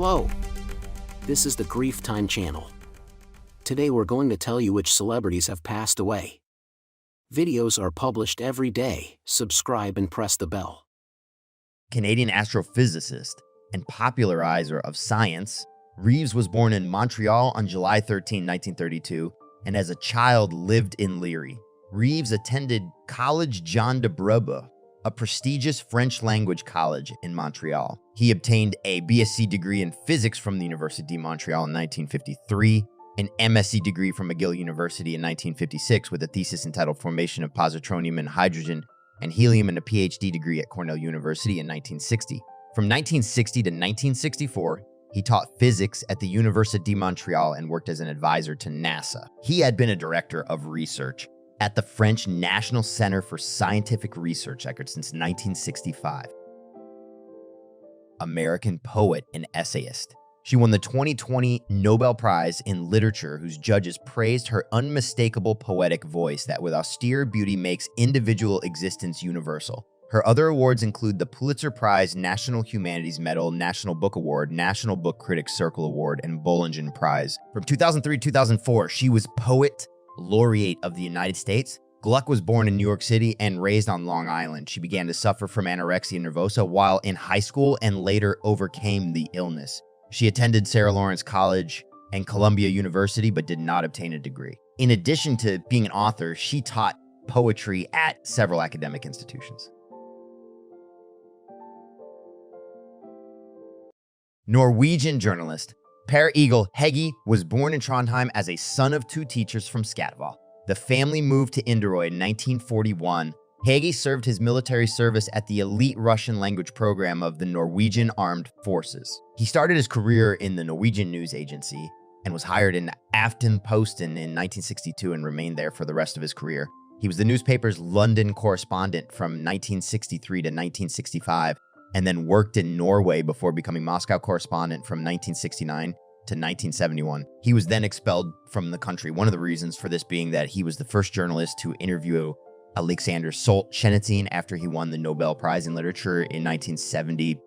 Hello, this is the Grief Time channel. Today we're going to tell you which celebrities have passed away. Videos are published every day, subscribe and press the bell. Canadian astrophysicist and popularizer of science, Reeves was born in Montreal on July 13, 1932, and as a child lived in Leary. Reeves attended College Jean de Brébeuf, a prestigious French language college in Montreal. He obtained a BSc degree in physics from the Université de Montreal in 1953, an MSc degree from McGill University in 1956 with a thesis entitled Formation of Positronium and Hydrogen and Helium, and a PhD degree at Cornell University in 1960. From 1960 to 1964, he taught physics at the Université de Montreal and worked as an advisor to NASA. He had been a director of research at the French National Center for Scientific Research since 1965. American poet and essayist. She won the 2020 Nobel Prize in Literature, whose judges praised her unmistakable poetic voice that with austere beauty makes individual existence universal. Her other awards include the Pulitzer Prize, National Humanities Medal, National Book Award, National Book Critics Circle Award, and Bollingen Prize. From 2003 to 2004, she was Poet Laureate of the United States. Gluck was born in New York City and raised on Long Island. She began to suffer from anorexia nervosa while in high school and later overcame the illness. She attended Sarah Lawrence College and Columbia University, but did not obtain a degree. In addition to being an author, she taught poetry at several academic institutions. Norwegian journalist Per Egil Hegge was born in Trondheim as a son of two teachers from Skatval. The family moved to Inderøy in 1941. Hegge served his military service at the elite Russian language program of the Norwegian Armed Forces. He started his career in the Norwegian news agency and was hired in Aftenposten in 1962 and remained there for the rest of his career. He was the newspaper's London correspondent from 1963 to 1965, and then worked in Norway before becoming Moscow correspondent from 1969 to 1971. He was then expelled from the country. One of the reasons for this being that he was the first journalist to interview Alexander Solzhenitsyn after he won the Nobel Prize in Literature in 1970.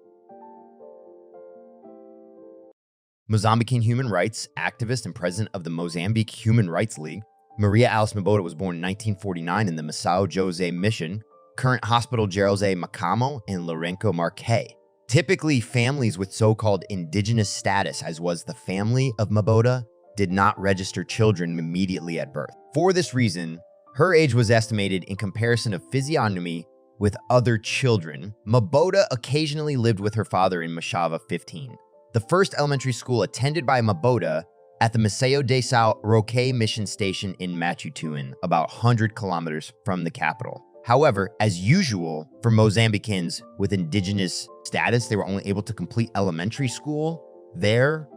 Mozambican human rights activist and president of the Mozambique Human Rights League, Maria Alice Mabota was born in 1949 in the Missão José Mission. Current hospital Geralze Macamo and Lourenço Marque. Typically, families with so-called indigenous status, as was the family of Mabota, did not register children immediately at birth. For this reason, her age was estimated in comparison of physiognomy with other children. Mabota occasionally lived with her father in Mashava 15. The first elementary school attended by Mabota at the Missão de São Roque mission station in Matutuin, about 100 kilometers from the capital. However, as usual for Mozambicans with indigenous status, they were only able to complete elementary school there.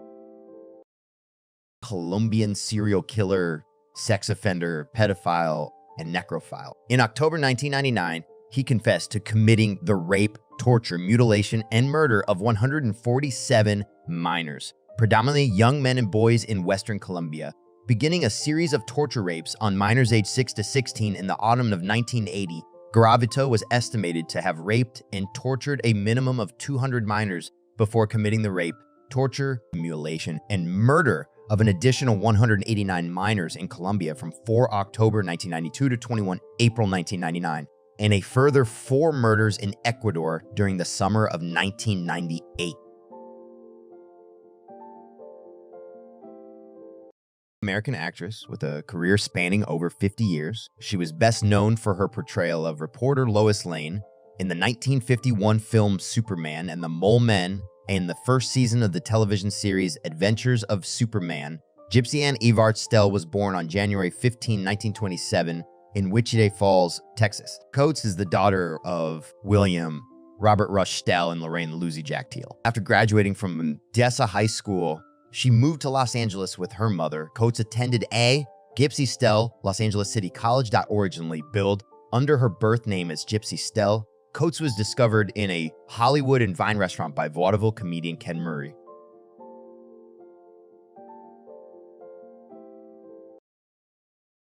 Colombian serial killer, sex offender, pedophile, and necrophile. In October 1999, he confessed to committing the rape, torture, mutilation, and murder of 147 minors, predominantly young men and boys in Western Colombia, beginning a series of torture rapes on minors aged 6 to 16 in the autumn of 1980. Garavito was estimated to have raped and tortured a minimum of 200 minors before committing the rape, torture, mutilation, and murder of an additional 189 minors in Colombia from 4 October 1992 to 21 April 1999, and a further 4 murders in Ecuador during the summer of 1998. American actress with a career spanning over 50 years. She was best known for her portrayal of reporter Lois Lane in the 1951 film Superman and the Mole Men, and the first season of the television series Adventures of Superman. Gypsy Ann Evart Stell was born on January 15, 1927 in Wichita Falls, Texas. Coates is the daughter of William Robert Rush Stell and Lorraine Lucy Jack Teal. After graduating from Odessa High School, she moved to Los Angeles with her mother. Coates attended Gypsy Stell Los Angeles City College, originally billed under her birth name as Gypsy Stell. Coates was discovered in a Hollywood and Vine restaurant by vaudeville comedian Ken Murray.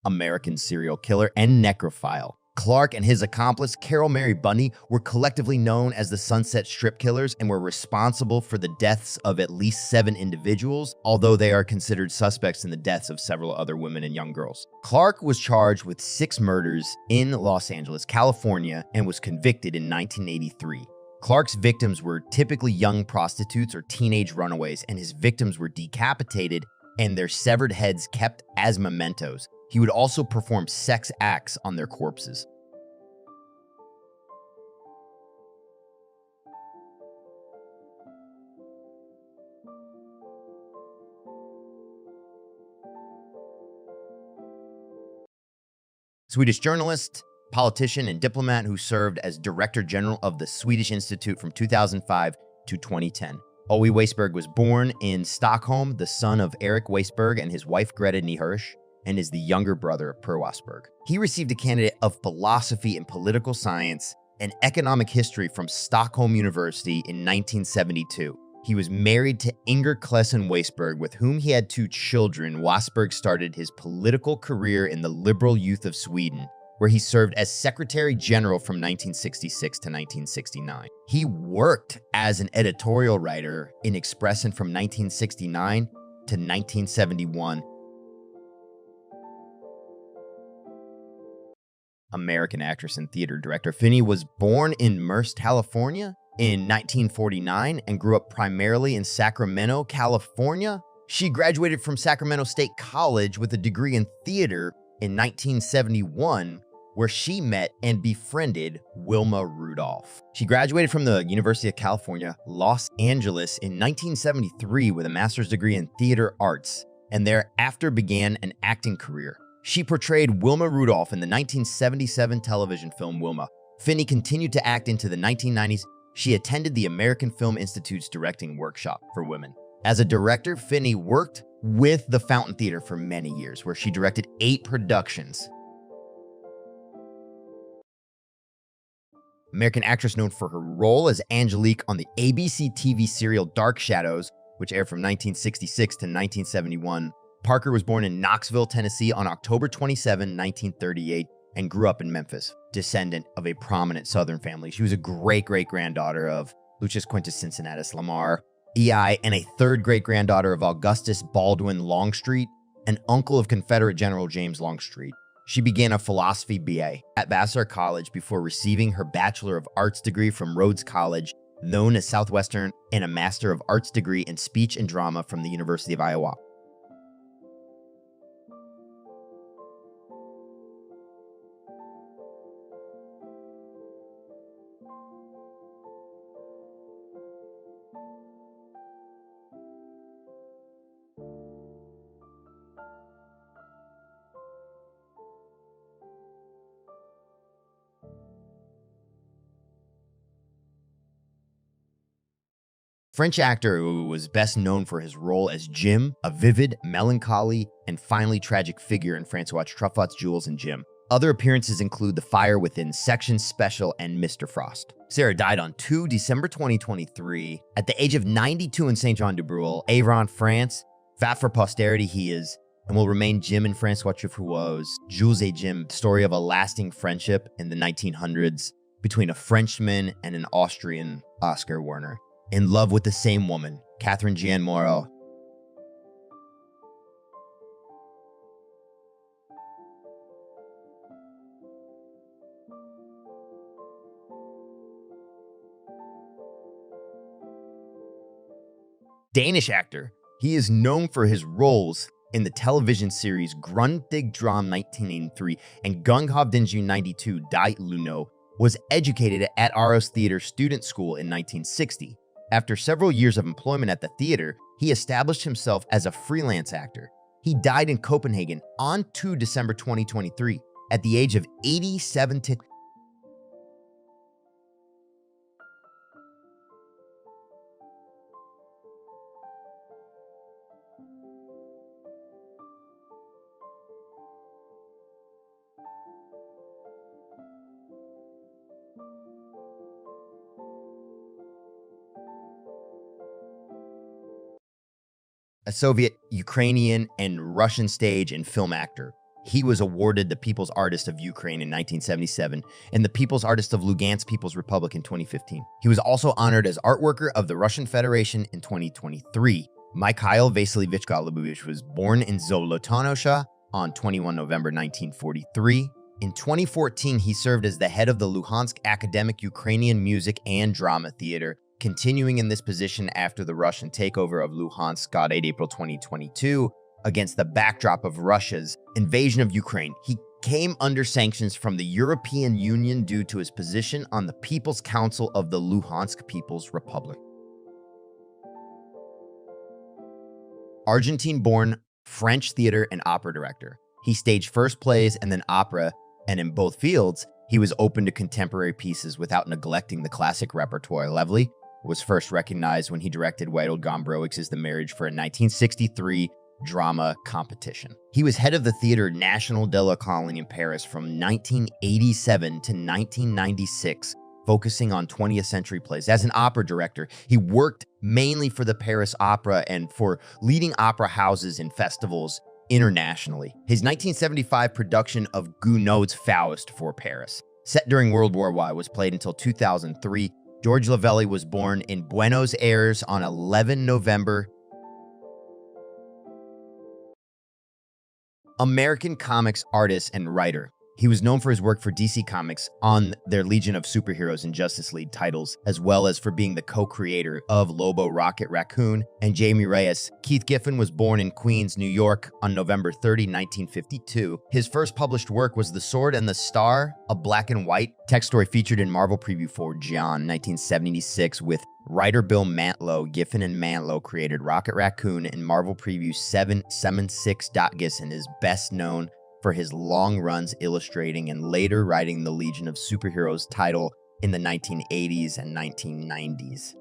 American serial killer and necrophile. Clark and his accomplice, Carol Mary Bundy, were collectively known as the Sunset Strip Killers and were responsible for the deaths of at least 7 individuals, although they are considered suspects in the deaths of several other women and young girls. Clark was charged with 6 murders in Los Angeles, California, and was convicted in 1983. Clark's victims were typically young prostitutes or teenage runaways, and his victims were decapitated and their severed heads kept as mementos. He would also perform sex acts on their corpses. Swedish journalist, politician, and diplomat who served as Director General of the Swedish Institute from 2005 to 2010. Owe Weisberg was born in Stockholm, the son of Eric Weisberg and his wife Greta Nyhirsch, and is the younger brother of Per Weisberg. He received a candidate of philosophy and political science and economic history from Stockholm University in 1972. He was married to Inger Klessen Weisberg, with whom he had 2 children. Weisberg started his political career in the Liberal Youth of Sweden, where he served as Secretary General from 1966 to 1969. He worked as an editorial writer in Expressen from 1969 to 1971. American actress and theater director. Finney was born in Merced, California in 1949 and grew up primarily in Sacramento, California. She graduated from Sacramento State College with a degree in theater in 1971, where she met and befriended Wilma Rudolph. She graduated from the University of California, Los Angeles in 1973 with a master's degree in theater arts, and thereafter began an acting career. She portrayed Wilma Rudolph in the 1977 television film Wilma. Finney continued to act into the 1990s. She attended the American Film Institute's directing workshop for women. As a director, Finney worked with the Fountain Theater for many years, where she directed 8 productions. American actress known for her role as Angelique on the ABC TV serial Dark Shadows, which aired from 1966 to 1971. Parker was born in Knoxville, Tennessee on October 27, 1938, and grew up in Memphis, descendant of a prominent Southern family. She was a great-great-granddaughter of Lucius Quintus Cincinnatus Lamar, EI, and a 3rd great-granddaughter of Augustus Baldwin Longstreet, an uncle of Confederate General James Longstreet. She began a philosophy BA at Vassar College before receiving her Bachelor of Arts degree from Rhodes College, known as Southwestern, and a Master of Arts degree in Speech and Drama from the University of Iowa. French actor who was best known for his role as Jim, a vivid, melancholy, and finally tragic figure in Francois Truffaut's Jules and Jim. Other appearances include The Fire Within, Section Special, and Mr. Frost. Sarah died on December 2023 at the age of 92 in Saint-Jean-de-Breuil, Avron, France. Fat for posterity he is, and will remain Jim and Francois Truffaut's Jules et Jim, story of a lasting friendship in the 1900s between a Frenchman and an Austrian, Oscar Werner, in love with the same woman, Catherine Jeanne Moreau. Danish actor. He is known for his roles in the television series Grundtvig Dram 1983 and Gunghovdingen 92 Die Luno. Was educated at Aros Theater Student School in 1960. After several years of employment at the theater, he established himself as a freelance actor. He died in Copenhagen on December 2023 at the age of 87. A Soviet, Ukrainian, and Russian stage and film actor. He was awarded the People's Artist of Ukraine in 1977 and the People's Artist of Lugansk People's Republic in 2015. He was also honored as Art Worker of the Russian Federation in 2023. Mikhail Vasilievich Golubovich was born in Zolotonosha on 21 November 1943. In 2014, he served as the head of the Luhansk Academic Ukrainian Music and Drama Theater, continuing in this position after the Russian takeover of Luhansk on April 2022. Against the backdrop of Russia's invasion of Ukraine, he came under sanctions from the European Union due to his position on the People's Council of the Luhansk People's Republic. Argentine-born French theater and opera director. He staged first plays and then opera, and in both fields, he was open to contemporary pieces without neglecting the classic repertoire. Levy was first recognized when he directed Witold Gombrowicz' The Marriage for a 1963 drama competition. He was head of the Theatre National de la Colline in Paris from 1987 to 1996, focusing on 20th century plays. As an opera director, he worked mainly for the Paris Opera and for leading opera houses and festivals internationally. His 1975 production of Gounod's Faust for Paris, set during World War I, was played until 2003. George Lavelli was born in Buenos Aires on 11 November. American comics artist and writer. He was known for his work for DC Comics on their Legion of Superheroes and Justice League titles, as well as for being the co-creator of Lobo, Rocket Raccoon, and Jamie Reyes. Keith Giffen was born in Queens, New York on November 30, 1952. His first published work was The Sword and the Star, a black and white text story featured in Marvel Preview for John, 1976, with writer Bill Mantlo. Giffen and Mantlo created Rocket Raccoon, and Marvel Preview 776. Giffen is best known for his long runs illustrating and later writing the Legion of Superheroes title in the 1980s and 1990s.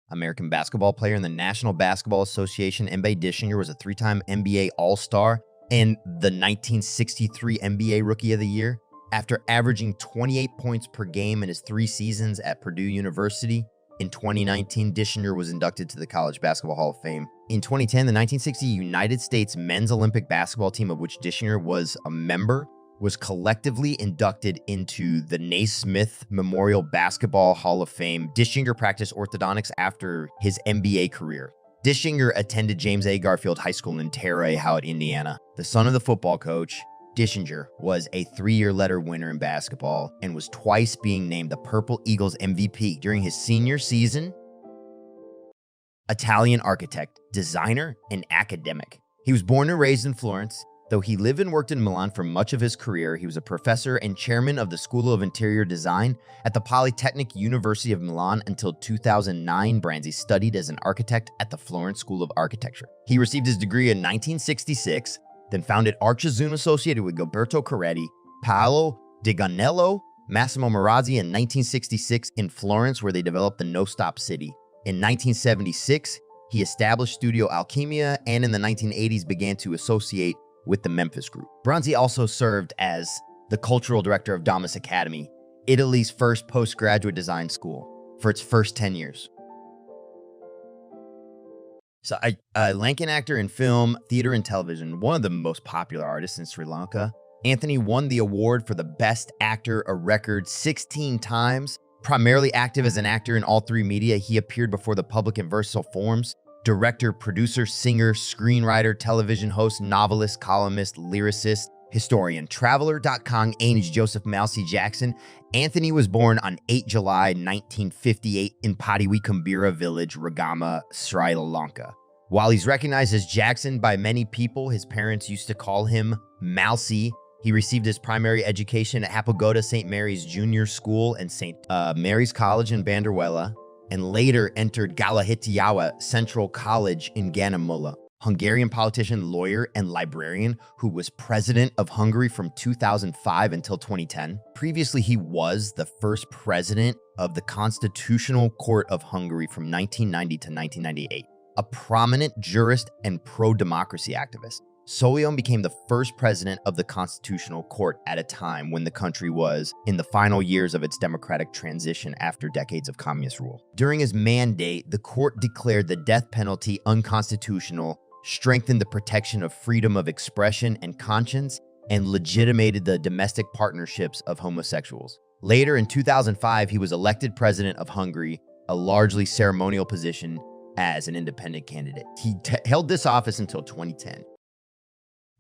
American basketball player in the National Basketball Association. N.B.A. Dischinger was a three-time NBA All-Star and the 1963 NBA Rookie of the Year. After averaging 28 points per game in his 3 seasons at Purdue University, in 2019, Dischinger was inducted to the College Basketball Hall of Fame. In 2010, the 1960 United States men's Olympic basketball team, of which Dischinger was a member, was collectively inducted into the Naismith Memorial Basketball Hall of Fame. Dischinger practiced orthodontics after his NBA career. Dischinger attended James A. Garfield High School in Terre Haute, Indiana. The son of the football coach, Dischinger was a 3-year letter winner in basketball and was twice being named the Purple Eagles MVP during his senior season. Italian architect, designer, and academic. He was born and raised in Florence. Though he lived and worked in Milan for much of his career, he was a professor and chairman of the School of Interior Design at the Polytechnic University of Milan until 2009. Branzi studied as an architect at the Florence School of Architecture. He received his degree in 1966, then founded Archizoom associated with Gilberto Coretti, Paolo Di Gonello, Massimo Marazzi in 1966 in Florence, where they developed the No Stop City. In 1976, he established Studio Alchemia, and in the 1980s began to associate with the Memphis Group. Branzi also served as the cultural director of Damas Academy, Italy's first postgraduate design school, for its first 10 years. So a Lankan actor in film, theater, and television, one of the most popular artists in Sri Lanka. Anthony won the award for the Best Actor a record 16 times. Primarily active as an actor in all 3 media, he appeared before the public in versatile forms: director, producer, singer, screenwriter, television host, novelist, columnist, lyricist, historian. Traveler.com aged Joseph Malsi Jackson. Anthony was born on 8 July 1958 in Padiwi Kumbira village, Ragama, Sri Lanka. While he's recognized as Jackson by many people, his parents used to call him Malsi. He received his primary education at Hapagoda St. Mary's Junior School and St. Mary's College in Bandarwela, and later entered Galahitiawa Central College in Ganamula. Hungarian politician, lawyer, and librarian who was president of Hungary from 2005 until 2010. Previously, he was the first president of the Constitutional Court of Hungary from 1990 to 1998. A prominent jurist and pro-democracy activist. Soleim became the first president of the Constitutional Court at a time when the country was in the final years of its democratic transition after decades of communist rule. During his mandate, the court declared the death penalty unconstitutional, strengthened the protection of freedom of expression and conscience, and legitimated the domestic partnerships of homosexuals. Later in 2005, he was elected president of Hungary, a largely ceremonial position as an independent candidate. He held this office until 2010.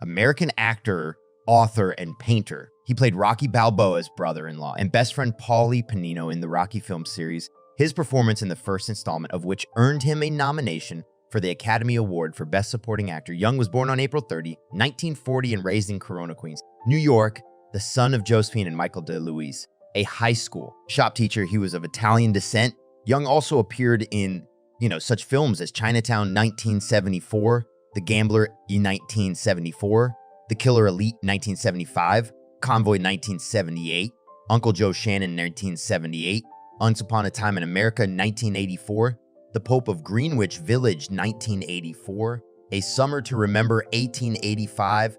American actor, author, and painter. He played Rocky Balboa's brother-in-law and best friend Paulie Panino in the Rocky film series, his performance in the first installment of which earned him a nomination for the Academy Award for Best Supporting Actor. Young was born on April 30, 1940 and raised in Corona, Queens, New York, the son of Josephine and Michael DeLuise. A high school shop teacher, he was of Italian descent. Young also appeared in, such films as Chinatown 1974, The Gambler in 1974, The Killer Elite 1975, Convoy 1978, Uncle Joe Shannon 1978, Once Upon a Time in America 1984, The Pope of Greenwich Village 1984, A Summer to Remember 1885,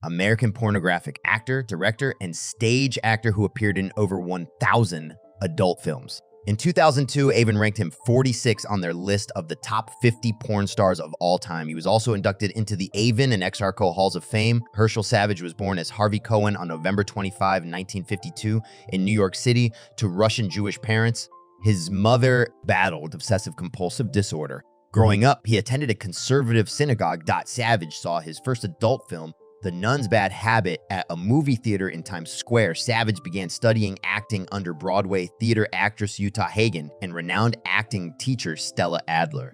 American pornographic actor, director, and stage actor who appeared in over 1,000 adult films. In 2002, Avon ranked him 46 on their list of the top 50 porn stars of all time. He was also inducted into the Avon and Exarco Halls of Fame. Herschel Savage was born as Harvey Cohen on November 25, 1952 in New York City to Russian Jewish parents. His mother battled obsessive-compulsive disorder. Growing up, he attended a conservative synagogue. Savage saw his first adult film, The Nun's Bad Habit, at a movie theater in Times Square. Savage began studying acting under Broadway theater actress Uta Hagen and renowned acting teacher Stella Adler.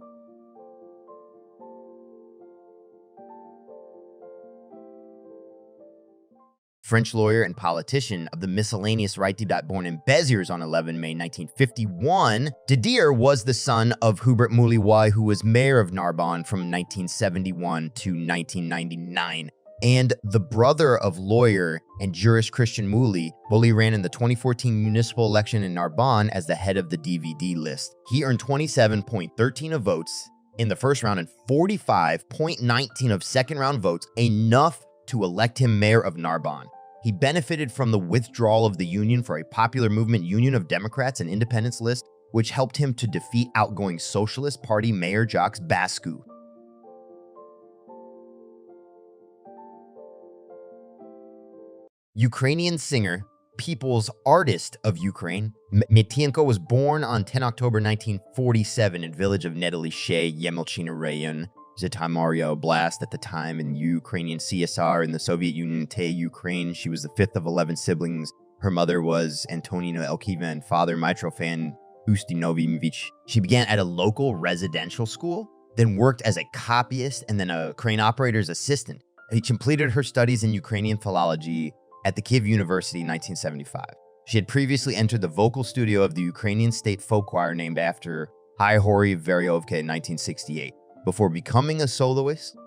French lawyer and politician of the miscellaneous right, born in Béziers on 11 May 1951, Didier was the son of Hubert Mouliouai, who was mayor of Narbonne from 1971 to 1999. And the brother of lawyer and jurist Christian Mouly. Mouly ran in the 2014 municipal election in Narbonne as the head of the DVD list. He earned 27.13 of votes in the first round and 45.19 of second round votes, enough to elect him mayor of Narbonne. He benefited from the withdrawal of the Union for a popular movement Union of Democrats and Independents list, which helped him to defeat outgoing Socialist Party Mayor Jacques Bascu. Ukrainian singer, people's artist of Ukraine, Mitienko was born on 10 October 1947 in village of Nedoly Yemelchina Rayon, Zhytomyr Oblast at the time in Ukrainian CSR in the Soviet Union, Ukraine. She was the fifth of 11 siblings. Her mother was Antonina Elkiva and father Mitrofan Ustinovich. She began at a local residential school, then worked as a copyist and then a crane operator's assistant. She completed her studies in Ukrainian philology at the Kyiv University in 1975. She had previously entered the vocal studio of the Ukrainian State Folk Choir named after Hori Veryovka in 1968, before becoming a soloist.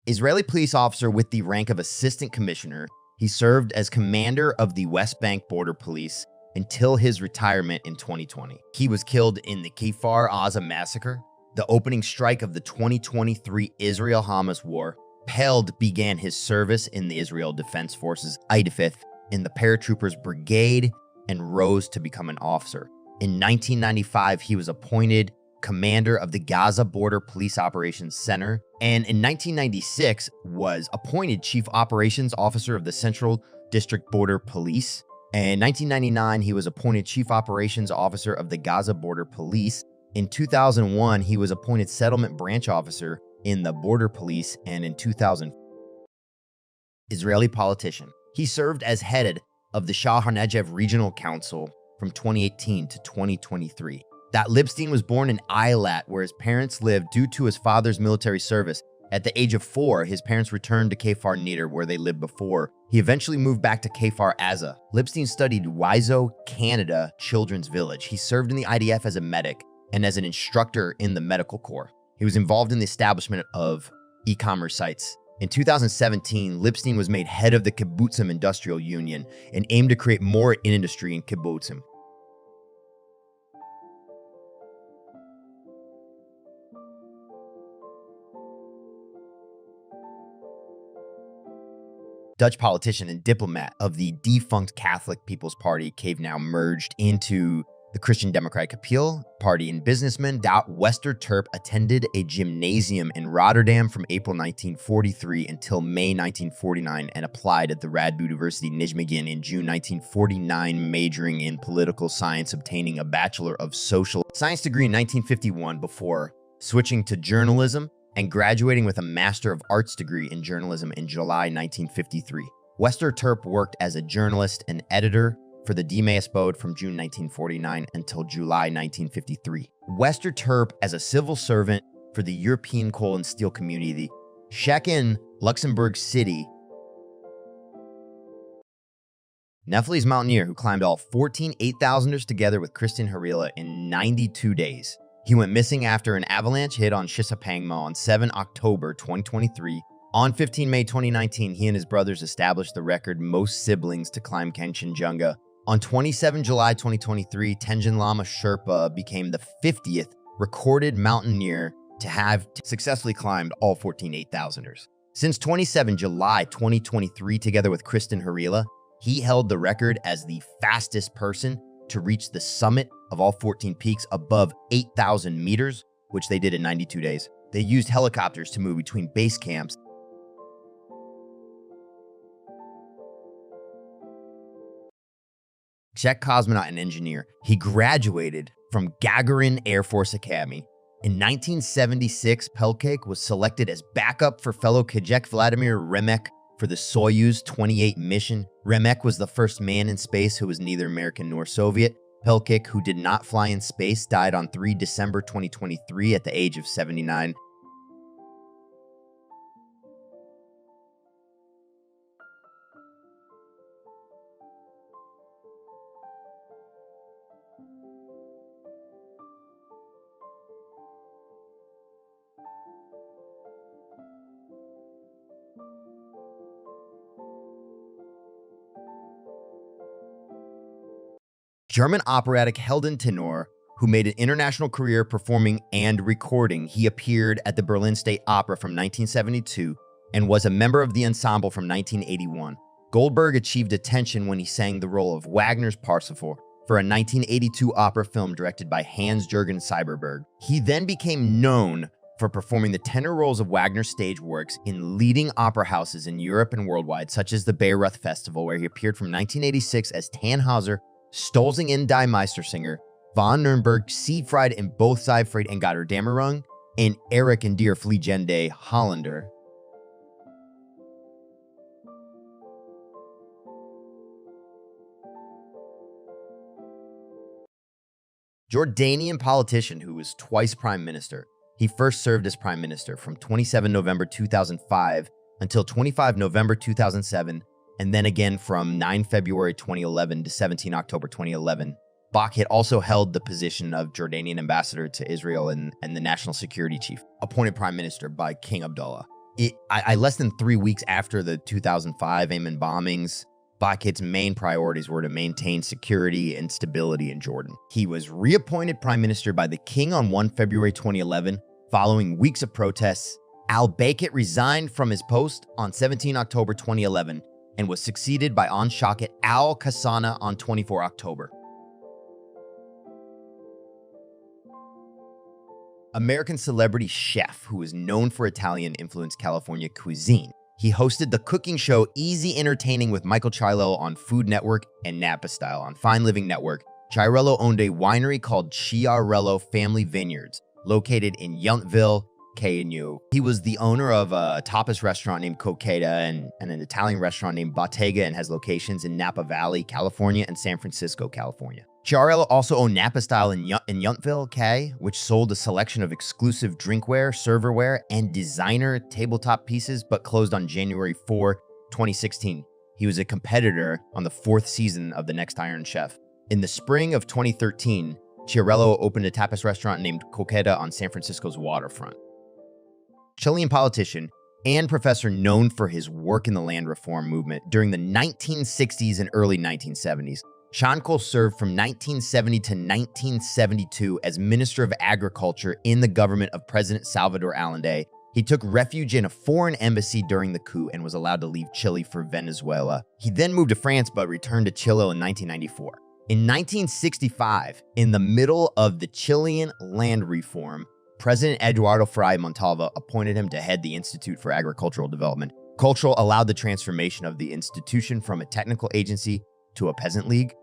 Israeli police officer with the rank of assistant commissioner, he served as commander of the West Bank Border Police until his retirement in 2020. He was killed in the Kfar Aza massacre, the opening strike of the 2023 Israel-Hamas war. Peld began his service in the Israel Defense Forces IDF in the paratroopers brigade and rose to become an officer. In 1995, he was appointed commander of the Gaza Border Police Operations Center, and in 1996 was appointed chief operations officer of the Central District Border Police. And in 1999, he was appointed chief operations officer of the Gaza Border Police. In 2001, he was appointed settlement branch officer in the Border Police, and in 2000, Israeli politician. He served as head of the Shah HaNegev Regional Council from 2018 to 2023. That Lipstein was born in Eilat, where his parents lived due to his father's military service. At the age of 4, his parents returned to Kfar Neder, where they lived before. He eventually moved back to Kfar Aza. Lipstein studied Wiseau, Canada Children's Village. He served in the IDF as a medic and as an instructor in the medical corps. He was involved in the establishment of e-commerce sites. In 2017, Lipstein was made head of the Kibbutzim Industrial Union and aimed to create more industry in kibbutzim. Dutch politician and diplomat of the defunct Catholic People's Party, cave now merged into the Christian Democratic Appeal Party, and businessman Doubt Westerterp attended a gymnasium in Rotterdam from April 1943 until May 1949 and applied at the Radboud University Nijmegen in June 1949, majoring in political science, obtaining a Bachelor of Social Science degree in 1951 before switching to journalism and graduating with a Master of Arts degree in journalism in July 1953. Westerterp worked as a journalist and editor for the Die Maasbode from June 1949 until July 1953. Westerterp as a civil servant for the European coal and steel community, Schecken, Luxembourg City. Nepalese mountaineer who climbed all 14 8,000ers together with Christian Harila in 92 days. He went missing after an avalanche hit on Shisapangma on 7 October 2023. On 15 May 2019, he and his brothers established the record most siblings to climb Kanchenjunga. On 27 July 2023, Tenzin Lama Sherpa became the 50th recorded mountaineer to have successfully climbed all 14 8,000ers. Since 27 July 2023, together with Christian Harila, he held the record as the fastest person to reach the summit of all 14 peaks above 8,000 meters, which they did in 92 days. They used helicopters to move between base camps. Czech cosmonaut and engineer. He graduated from Gagarin Air Force Academy. In 1976, Pelkek was selected as backup for fellow Kazakh Vladimir Remek for the Soyuz 28 mission. Remek was the first man in space who was neither American nor Soviet. Pelkek, who did not fly in space, died on 3 December 2023 at the age of 79. German operatic Helden Tenor, who made an international career performing and recording. He appeared at the Berlin State Opera from 1972 and was a member of the ensemble from 1981. Goldberg achieved attention when he sang the role of Wagner's Parsifal for a 1982 opera film directed by Hans-Jürgen Seiberberg. He then became known for performing the tenor roles of Wagner's stage works in leading opera houses in Europe and worldwide, such as the Bayreuth Festival, where he appeared from 1986 as Tannhauser, Stolzingen Die Meistersinger, von Nürnberg, Siegfried in Both Siegfried and Gotterdammerung, and Eric in Der Fliegende Holländer. Jordanian politician who was twice prime minister. He first served as prime minister from 27 November 2005 until 25 November 2007, and then again from 9 February 2011 to 17 October 2011. Bach had also held the position of Jordanian ambassador to Israel and the national security chief, appointed prime minister by King Abdullah. Less than 3 weeks after the 2005 Amman bombings, Bach's main priorities were to maintain security and stability in Jordan. He was reappointed prime minister by the king on 1 February 2011. Following weeks of protests, al-Bakit resigned from his post on 17 October 2011 and was succeeded by Anshakat al-Qassana on 24 October. American celebrity chef who is known for Italian-influenced California cuisine. He hosted the cooking show Easy Entertaining with Michael Chiarello on Food Network and Napa Style on Fine Living Network. Chiarello owned a winery called Chiarello Family Vineyards, located in Yountville, KNU. He was the owner of a tapas restaurant named Coqueta and an Italian restaurant named Bottega, and has locations in Napa Valley, California, and San Francisco, California. Chiarello also owned Napa Style in Yountville, K, which sold a selection of exclusive drinkware, serverware, and designer tabletop pieces, but closed on January 4, 2016. He was a competitor on the 4th season of The Next Iron Chef. In the spring of 2013, Chiarello opened a tapas restaurant named Coqueta on San Francisco's waterfront. Chilean politician and professor known for his work in the land reform movement during the 1960s and early 1970s. Chancol served from 1970 to 1972 as Minister of Agriculture in the government of President Salvador Allende. He took refuge in a foreign embassy during the coup and was allowed to leave Chile for Venezuela. He then moved to France but returned to Chile in 1994. In 1965, in the middle of the Chilean land reform, President Eduardo Frei Montalva appointed him to head the Institute for Agricultural Development. Cultural allowed the transformation of the institution from a technical agency to a peasant league.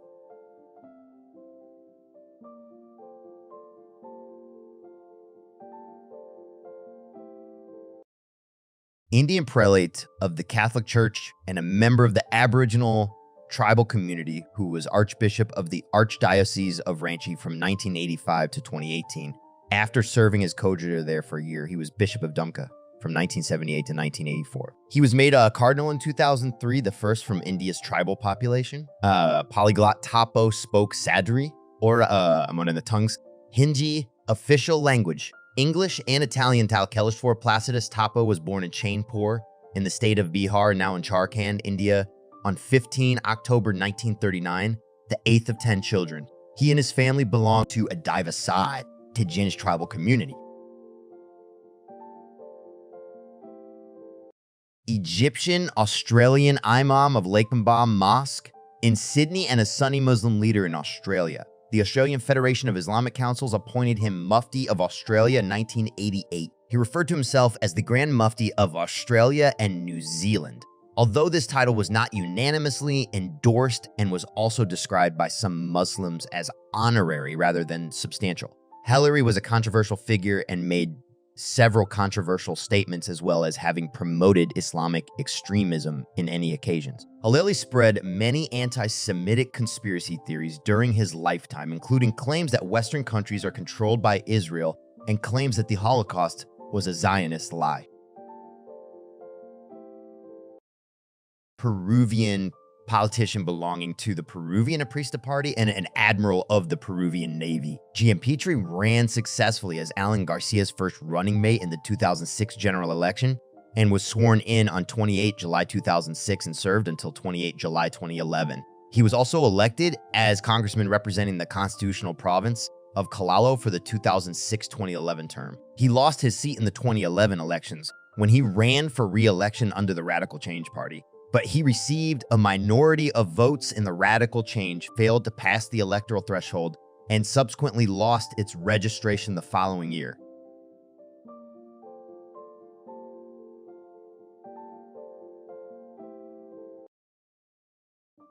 Indian prelate of the Catholic Church and a member of the Aboriginal tribal community who was Archbishop of the Archdiocese of Ranchi from 1985 to 2018. After serving as co-juror there for a year, he was Bishop of Dumka from 1978 to 1984. He was made a cardinal in 2003, the first from India's tribal population. Polyglot Tapo spoke Sadri, or I'm on the tongues, Hindi official language. English and Italian Tal Keleshwar Placidus Tapo was born in Chainpur in the state of Bihar, now in Jharkhand, India, on 15 October 1939, the 8th of 10 children. He and his family belonged to Adivasi, Tijin's tribal community. Egyptian Australian Imam of Lakembah Mosque in Sydney and a Sunni Muslim leader in Australia. The Australian Federation of Islamic Councils appointed him Mufti of Australia in 1988. He referred to himself as the Grand Mufti of Australia and New Zealand, although this title was not unanimously endorsed and was also described by some Muslims as honorary rather than substantial. Hillary was a controversial figure and made several controversial statements, as well as having promoted Islamic extremism in any occasions. Hillary spread many anti-Semitic conspiracy theories during his lifetime, including claims that Western countries are controlled by Israel and claims that the Holocaust was a Zionist lie. Peruvian politician belonging to the Peruvian Aprista Party and an admiral of the Peruvian Navy. Gianpetri ran successfully as Alan Garcia's first running mate in the 2006 general election and was sworn in on 28 July 2006 and served until 28 July 2011. He was also elected as congressman representing the constitutional province of Calalo for the 2006-2011 term. He lost his seat in the 2011 elections when he ran for re-election under the Radical Change Party, but he received a minority of votes in the Radical Change, failed to pass the electoral threshold, and subsequently lost its registration the following year.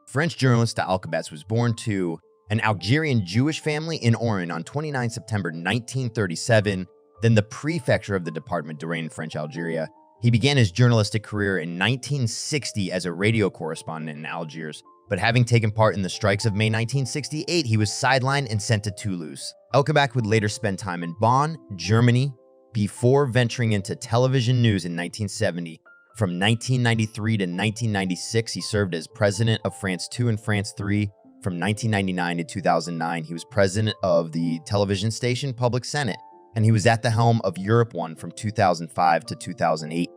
French journalist Alcabas was born to an Algerian Jewish family in Oran on 29 September 1937, then the prefecture of the department d'Oran in French Algeria. He began his journalistic career in 1960 as a radio correspondent in Algiers, but having taken part in the strikes of May 1968, he was sidelined and sent to Toulouse. Elkabach would later spend time in Bonn, Germany, before venturing into television news in 1970. From 1993 to 1996, he served as president of France 2 and France 3. From 1999 to 2009, he was president of the television station Public Senate, and he was at the helm of Europe 1 from 2005 to 2008.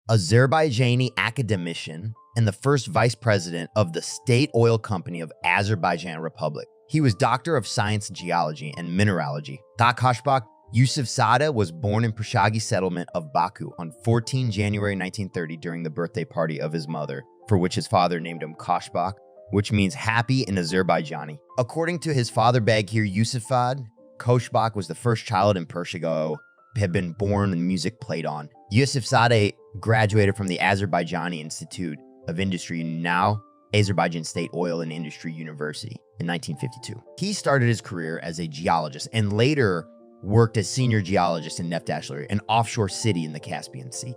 Azerbaijani academician and the first vice president of the State Oil Company of Azerbaijan Republic. He was Doctor of Science in Geology and Mineralogy. Koshbak Yusufzadeh was born in Prashagi settlement of Baku on 14 January 1930 during the birthday party of his mother, for which his father named him Koshbak, which means happy in Azerbaijani. According to his father Baghir Yusufzadeh, Koshbak was the first child in Persigo, had been born and music played on. Yusufzadeh graduated from the Azerbaijani Institute of Industry, now Azerbaijan State Oil and Industry University, in 1952. He started his career as a geologist and later worked as senior geologist in Neftachler, an offshore city in the Caspian Sea.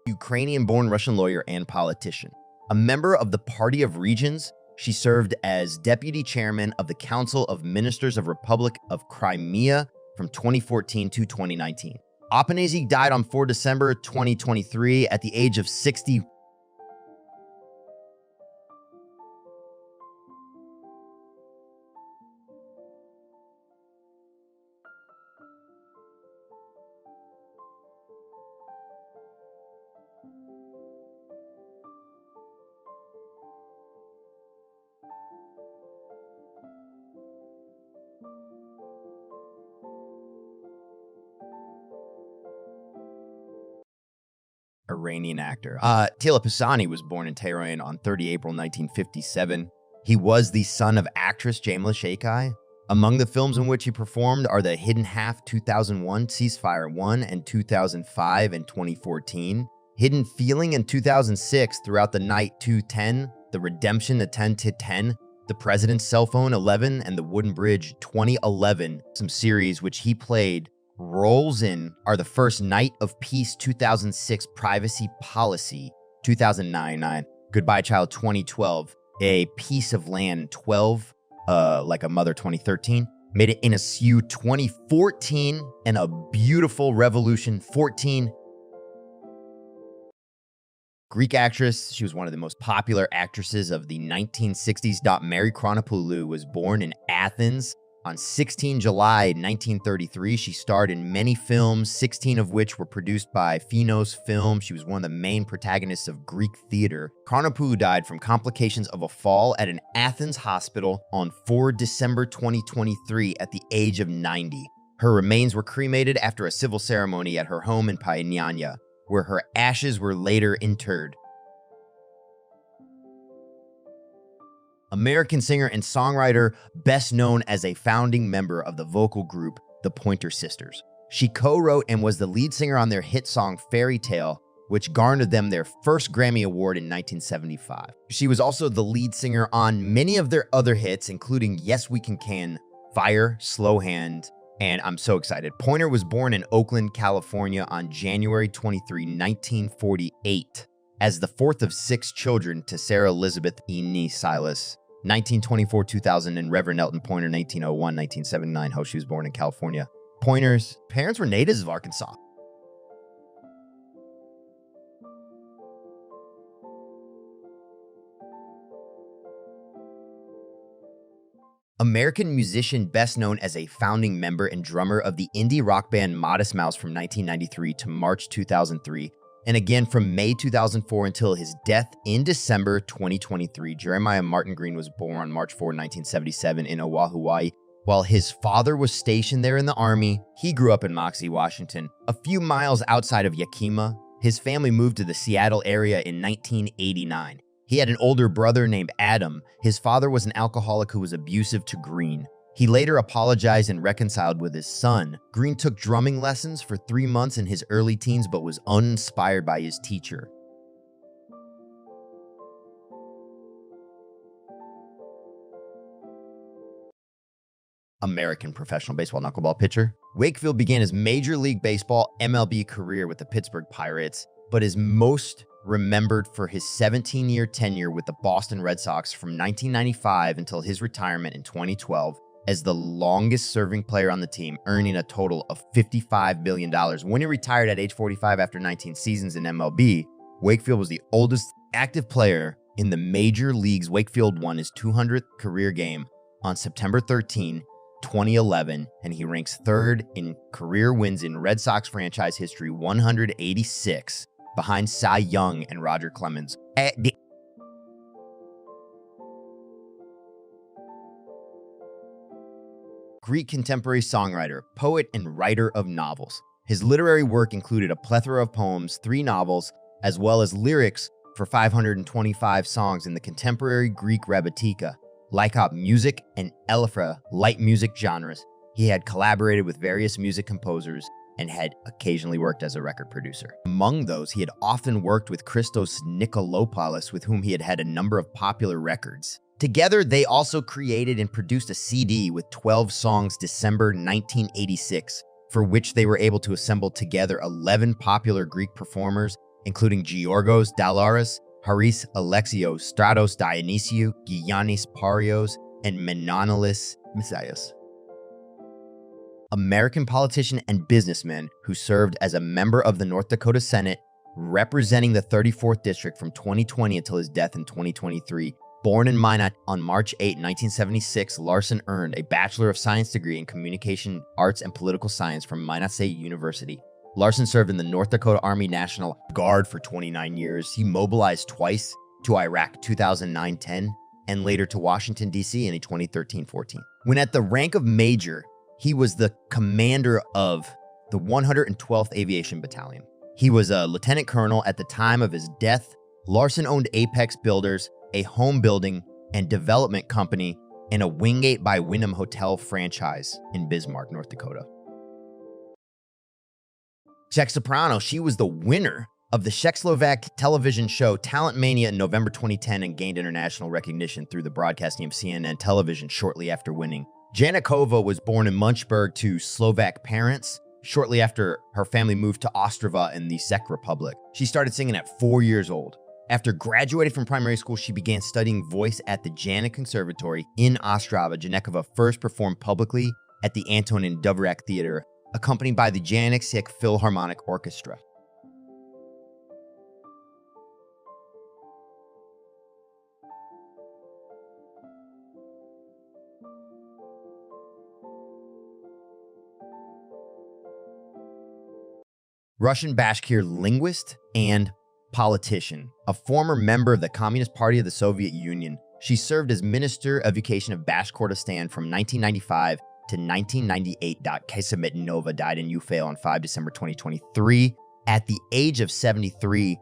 Ukrainian-born Russian lawyer and politician. A member of the Party of Regions, she served as deputy chairman of the Council of Ministers of Republic of Crimea from 2014 to 2019. Afanasy died on 4 December 2023 at the age of 60. Iranian actor. Tila Pisani was born in Tehran on 30 April 1957. He was the son of actress Jamila Sheikhi. Among the films in which he performed are The Hidden Half 2001, Ceasefire 1, and 2005 and 2014. Hidden Feeling in 2006, Throughout the Night 210, The Redemption, The 10 to 10, The President's Cell Phone 11, and The Wooden Bridge 2011. Some series which he played roles in are The First Night of Peace 2006, Privacy Policy 2009, Goodbye Child 2012, A Piece of Land 12, Like a Mother 2013, Made It in a Sue 2014, and A Beautiful Revolution 14. Greek actress, she was one of the most popular actresses of the 1960s. Mary Chronopoulou was born in Athens on 16 July 1933. She starred in many films, 16 of which were produced by Phonos Film. She was one of the main protagonists of Greek theater. Chronopoulou died from complications of a fall at an Athens hospital on 4 December 2023 at the age of 90. Her remains were cremated after a civil ceremony at her home in Painiania, where her ashes were later interred. American singer and songwriter, best known as a founding member of the vocal group The Pointer Sisters. She co-wrote and was the lead singer on their hit song Fairy Tale, which garnered them their first Grammy Award in 1975. She was also the lead singer on many of their other hits, including Yes We Can, Fire, Slow Hand, and I'm So Excited. Pointer was born in Oakland, California on January 23, 1948, as the fourth of 6 children to Sarah Elizabeth E. Silas, 1924-2000, and Reverend Elton Pointer, 1901-1979. How she was born in California. Pointer's parents were natives of Arkansas. American musician best known as a founding member and drummer of the indie rock band Modest Mouse from 1993 to March 2003, and again from May 2004 until his death in December 2023. Jeremiah Martin Green was born on March 4, 1977 in Oahu, Hawaii. While his father was stationed there in the Army, he grew up in Moxie, Washington. A few miles outside of Yakima, his family moved to the Seattle area in 1989. He had an older brother named Adam. His father was an alcoholic who was abusive to Green. He later apologized and reconciled with his son. Green took drumming lessons for 3 months in his early teens, but was uninspired by his teacher. American professional baseball knuckleball pitcher. Wakefield began his Major League Baseball MLB career with the Pittsburgh Pirates, but is most remembered for his 17-year tenure with the Boston Red Sox from 1995 until his retirement in 2012 as the longest-serving player on the team, earning a total of $55 million. When he retired at age 45 after 19 seasons in MLB, Wakefield was the oldest active player in the major leagues. Wakefield won his 200th career game on September 13, 2011, and he ranks third in career wins in Red Sox franchise history, 186, behind Cy Young and Roger Clemens. Greek contemporary songwriter, poet, and writer of novels. His literary work included a plethora of poems, 3 novels, as well as lyrics for 525 songs in the contemporary Greek Rebetika, Lycop music, and Elephra light music genres. He had collaborated with various music composers and had occasionally worked as a record producer. Among those, he had often worked with Christos Nikolopoulos, with whom he had had a number of popular records. Together, they also created and produced a CD with 12 songs December 1986, for which they were able to assemble together 11 popular Greek performers, including Georgos Dalaris, Haris Alexios, Stratos Dionysiou, Giannis Parios, and Menonilis Messias. American politician and businessman who served as a member of the North Dakota Senate, representing the 34th District from 2020 until his death in 2023. Born in Minot on March 8, 1976, Larson earned a Bachelor of Science degree in Communication Arts and Political Science from Minot State University. Larson served in the North Dakota Army National Guard for 29 years. He mobilized twice to Iraq 2009-10 and later to Washington, D.C. in 2013-14. When at the rank of major, he was the commander of the 112th Aviation Battalion. He was a lieutenant colonel at the time of his death. Larson owned Apex Builders, a home building and development company, and a Wingate by Wyndham Hotel franchise in Bismarck, North Dakota. Czech soprano, she was the winner of the Czechoslovak television show Talent Mania in November 2010 and gained international recognition through the broadcasting of CNN television shortly after winning. Janikova was born in Munchberg to Slovak parents. Shortly after, her family moved to Ostrava in the Czech Republic. She started singing at 4 years old. After graduating from primary school, she began studying voice at the Janik Conservatory in Ostrava. Janikova first performed publicly at the Antonin Dvorak Theater, accompanied by the Janik Czech Philharmonic Orchestra. Russian Bashkir linguist and politician, a former member of the Communist Party of the Soviet Union. She served as Minister of Education of Bashkortostan from 1995 to 1998. Kesimetnova died in Ufa on 5 December 2023 at the age of 73.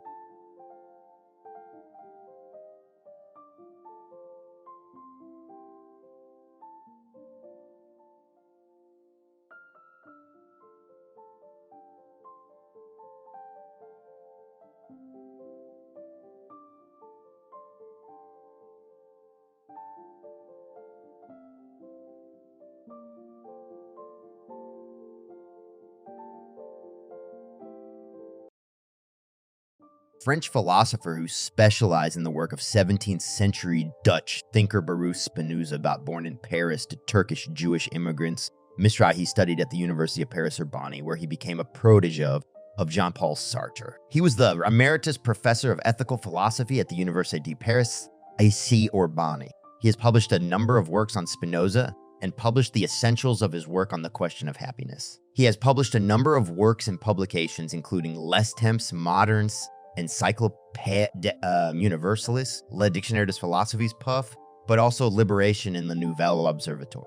French philosopher who specialized in the work of 17th century Dutch thinker Baruch Spinoza, born in Paris to Turkish Jewish immigrants. Mizrahi studied at the University of Paris-Sorbonne, where he became a protege of Jean-Paul Sartre. He was the emeritus professor of ethical philosophy at the Université de Paris-Sorbonne. He has published a number of works on Spinoza and published the essentials of his work on the question of happiness. He has published a number of works and publications, including Les Temps Modernes, Encyclopédie Universalis, Le Dictionnaire des Philosophies Puff, but also Liberation in the Nouvel Observatoire.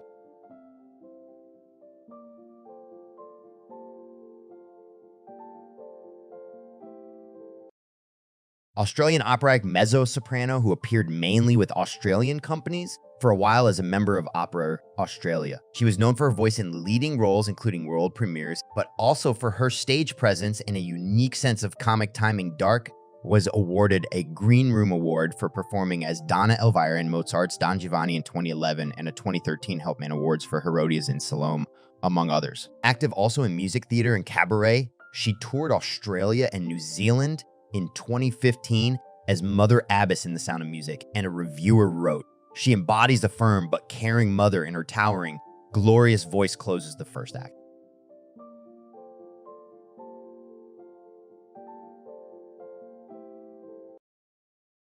Australian operatic mezzo-soprano who appeared mainly with Australian companies, for a while as a member of Opera Australia. She was known for her voice in leading roles, including world premieres, but also for her stage presence and a unique sense of comic timing. Dark was awarded a Green Room Award for performing as Donna Elvira in Mozart's Don Giovanni in 2011 and a 2013 Helpman Awards for Herodias in Salome, among others. Active also in music theater and cabaret, she toured Australia and New Zealand in 2015 as Mother Abbess in The Sound of Music, and a reviewer wrote, "She embodies the firm but caring mother in her towering, glorious voice closes the first act."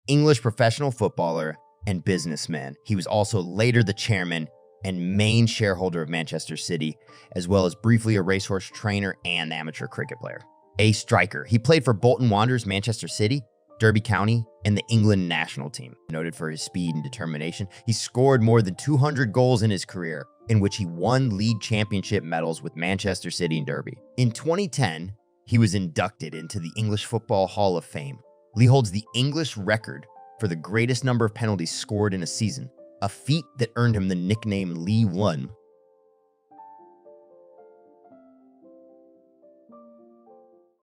English professional footballer and businessman. He was also later the chairman and main shareholder of Manchester City, as well as briefly a racehorse trainer and amateur cricket player. A striker. He played for Bolton Wanderers, Manchester City, Derby County, and the England national team. Noted for his speed and determination, he scored more than 200 goals in his career, in which he won league championship medals with Manchester City and Derby. In 2010, he was inducted into the English Football Hall of Fame. Lee holds the English record for the greatest number of penalties scored in a season, a feat that earned him the nickname Lee One